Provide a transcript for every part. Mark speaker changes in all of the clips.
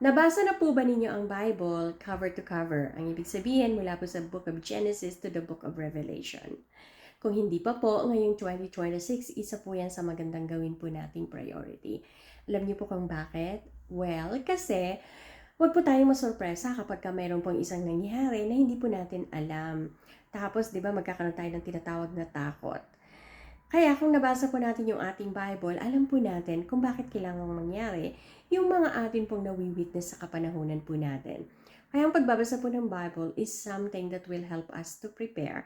Speaker 1: Nabasa na po ba ninyo ang Bible cover to cover? Ang ibig sabihin mula po sa Book of Genesis to the Book of Revelation. Kung hindi pa po, ngayong 2026, isa po yan sa magandang gawin po nating priority. Alam niyo po kung bakit? Well, kasi huwag po tayong masurpresa kapag mayroon pong isang nangyari na hindi po natin alam. Tapos, di ba, magkakaroon tayo ng tinatawag na takot. Kaya kung nabasa po natin yung ating Bible, alam po natin kung bakit kailangang mangyari yung mga atin pong nawi-witness sa kapanahunan po natin. Kaya ang pagbabasa po ng Bible is something that will help us to prepare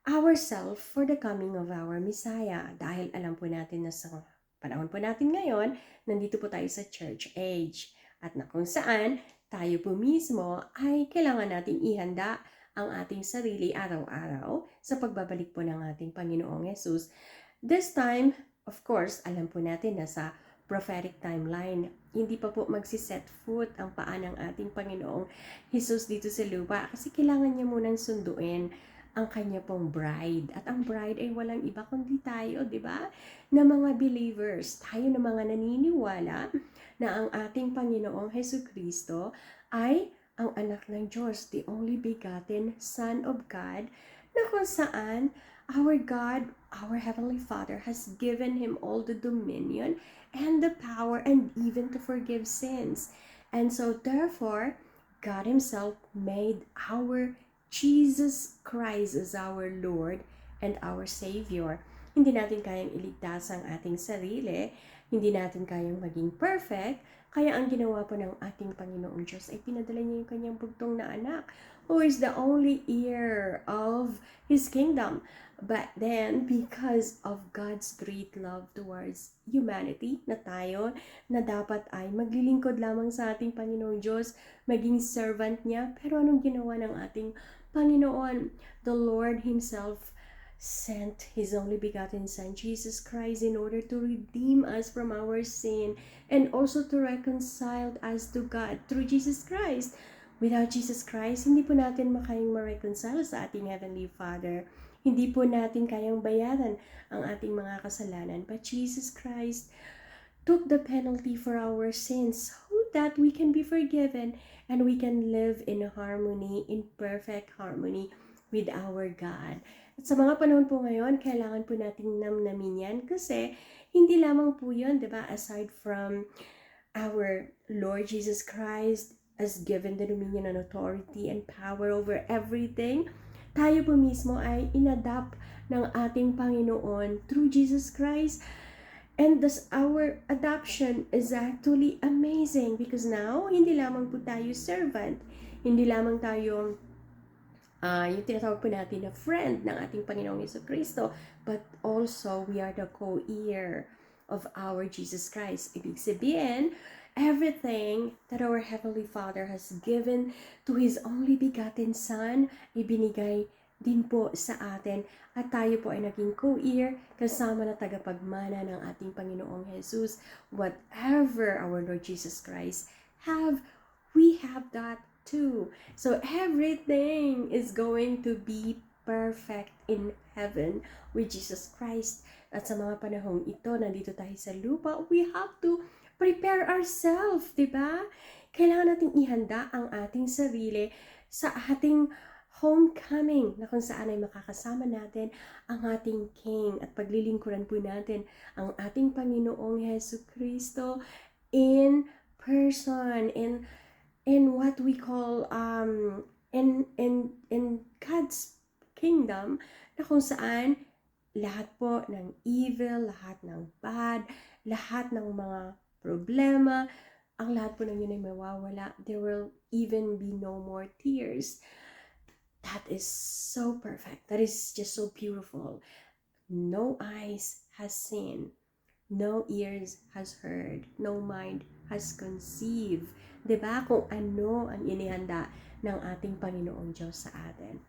Speaker 1: ourselves for the coming of our Messiah. Dahil alam po natin na sa panahon po natin ngayon, nandito po tayo sa church age. At na kung saan tayo po mismo ay kailangan nating ihanda ang ating sarili araw-araw sa pagbabalik po ng ating Panginoong Yesus. This time, of course, alam po natin na sa prophetic timeline, hindi pa po magsiset foot ang paa ng ating Panginoong Jesus dito sa lupa kasi kailangan niya munang sunduin ang kanya pong bride. At ang bride ay walang iba kundi tayo, di ba? Na mga believers, tayo na mga naniniwala na ang ating Panginoong Jesucristo ay ang anak ng Diyos, the only begotten Son of God, na kung saan our God, our Heavenly Father, has given Him all the dominion and the power and even to forgive sins. And so therefore, God Himself made our Jesus Christ as our Lord and our Savior. Hindi natin kayang iligtas ang ating sarili, hindi natin kayang maging perfect, kaya ang ginawa po ng ating Panginoong Diyos ay pinadala niya yung kanyang bugtong na anak, who is the only heir of His kingdom. But then, because of God's great love towards humanity, na tayo, na dapat ay maglilingkod lamang sa ating Panginoong Diyos, maging servant niya, pero anong ginawa ng ating Panginoon? The Lord Himself sent His only begotten Son, Jesus Christ, in order to redeem us from our sin and also to reconcile us to God through Jesus Christ. Without Jesus Christ, hindi po natin makayang ma-reconcile sa ating Heavenly Father. Hindi po natin kayang bayaran ang ating mga kasalanan. But Jesus Christ took the penalty for our sins so that we can be forgiven and we can live in harmony, in perfect harmony with our God. At sa mga panahon po ngayon, kailangan po nating namnamin yan kasi hindi lamang po yun, di ba? Aside from our Lord Jesus Christ as given the dominion and authority and power over everything, tayo po mismo ay inadapt ng ating Panginoon through Jesus Christ. And thus, our adoption is actually amazing because now, hindi lamang po tayo servant, hindi lamang tayo yung tinatawag po natin na friend ng ating Panginoong Jesucristo, but also we are the co-heir of our Jesus Christ. Ibig sabihin, everything that our Heavenly Father has given to His only begotten Son, ibinigay din po sa atin at tayo po ay naging co-heir kasama na tagapagmana ng ating Panginoong Jesus. Whatever our Lord Jesus Christ have, we have that too. So everything is going to be perfect in heaven with Jesus Christ. At sa mga panahong ito, nandito tayo sa lupa, we have to prepare ourselves, di ba? Kailangan nating ihanda ang ating sarili sa ating homecoming na kung saan ay makakasama natin ang ating King at paglilingkuran po natin ang ating Panginoong Jesucristo in person, in what we call in God's kingdom, na kung saan lahat po ng evil, lahat ng bad, lahat ng mga problema, ang lahat po ng yun ay mawawala. There will even be no more tears. That is so perfect. That is just so beautiful. No eyes has seen, no ears has heard, no mind has conceived. Diba? Kung ano ang inihanda ng ating Panginoong Diyos sa atin.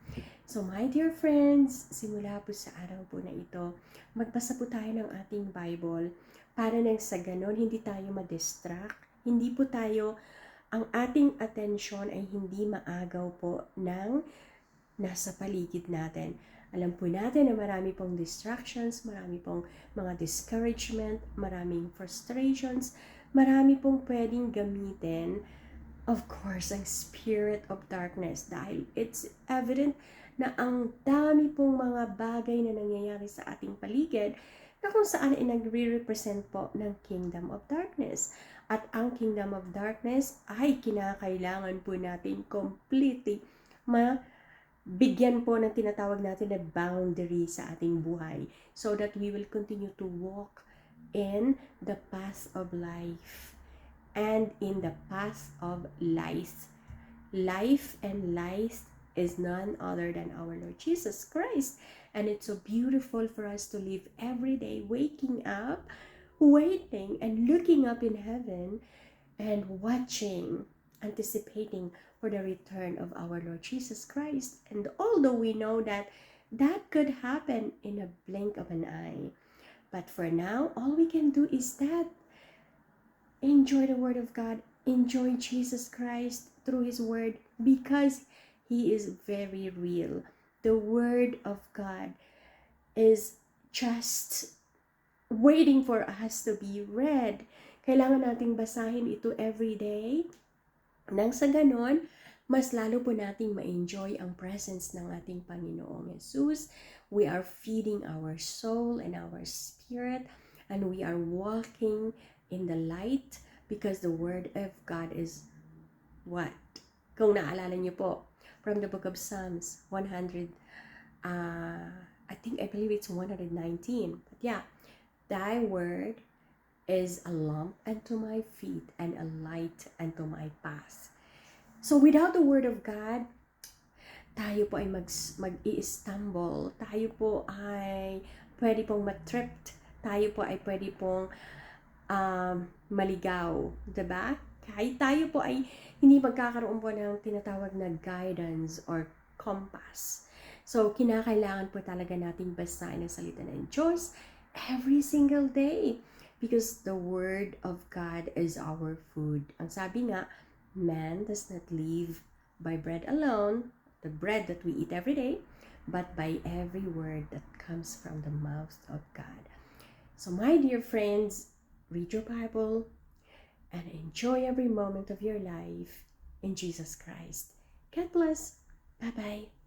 Speaker 1: So my dear friends, simula po sa araw po na ito, magbasa po tayo ng ating Bible para nang sa ganon hindi tayo ma-distract, hindi po tayo, ang ating atensyon ay hindi maagaw po ng nasa paligid natin. Alam po natin na marami pong distractions, marami pong mga discouragement, maraming frustrations, marami pong pwedeng gamitin, of course, ang spirit of darkness, dahil it's evident na ang dami pong mga bagay na nangyayari sa ating paligid na kung saan ay nagre-represent po ng kingdom of darkness. At ang kingdom of darkness ay kinakailangan po natin completely bigyan po ng tinatawag natin na boundary sa ating buhay so that we will continue to walk in the path of life and in the path of life. Life and life is none other than our Lord Jesus Christ. And it's so beautiful for us to live every day, waking up, waiting, and looking up in heaven and watching, anticipating for the return of our Lord Jesus Christ. And although we know that that could happen in a blink of an eye, but for now, all we can do is that enjoy the Word of God, enjoy Jesus Christ through His Word, because He is very real. The Word of God is just waiting for us to be read. Kailangan nating basahin ito every day. Nang sa ganon, mas lalo po nating ma-enjoy ang presence ng ating Panginoong Jesus. We are feeding our soul and our spirit, and we are walking in the light because the Word of God is what? Kung naalala niyo po, from the book of Psalms 100, I believe it's 119. But yeah, Thy Word is a lamp unto my feet and a light unto my path. So without the Word of God, tayo po ay mag-i-stumble, tayo po ay pwede pong matripped, tayo po ay pwede pong maligaw, diba? Kahit tayo po ay hindi magkakaroon po ng tinatawag na guidance or compass. So, kinakailangan po talaga nating basahin ang salita ng Diyos every single day because the Word of God is our food. Ang sabi nga, man does not live by bread alone, the bread that we eat every day, but by every word that comes from the mouth of God. So, my dear friends, read your Bible and enjoy every moment of your life in Jesus Christ. God bless. Bye-bye.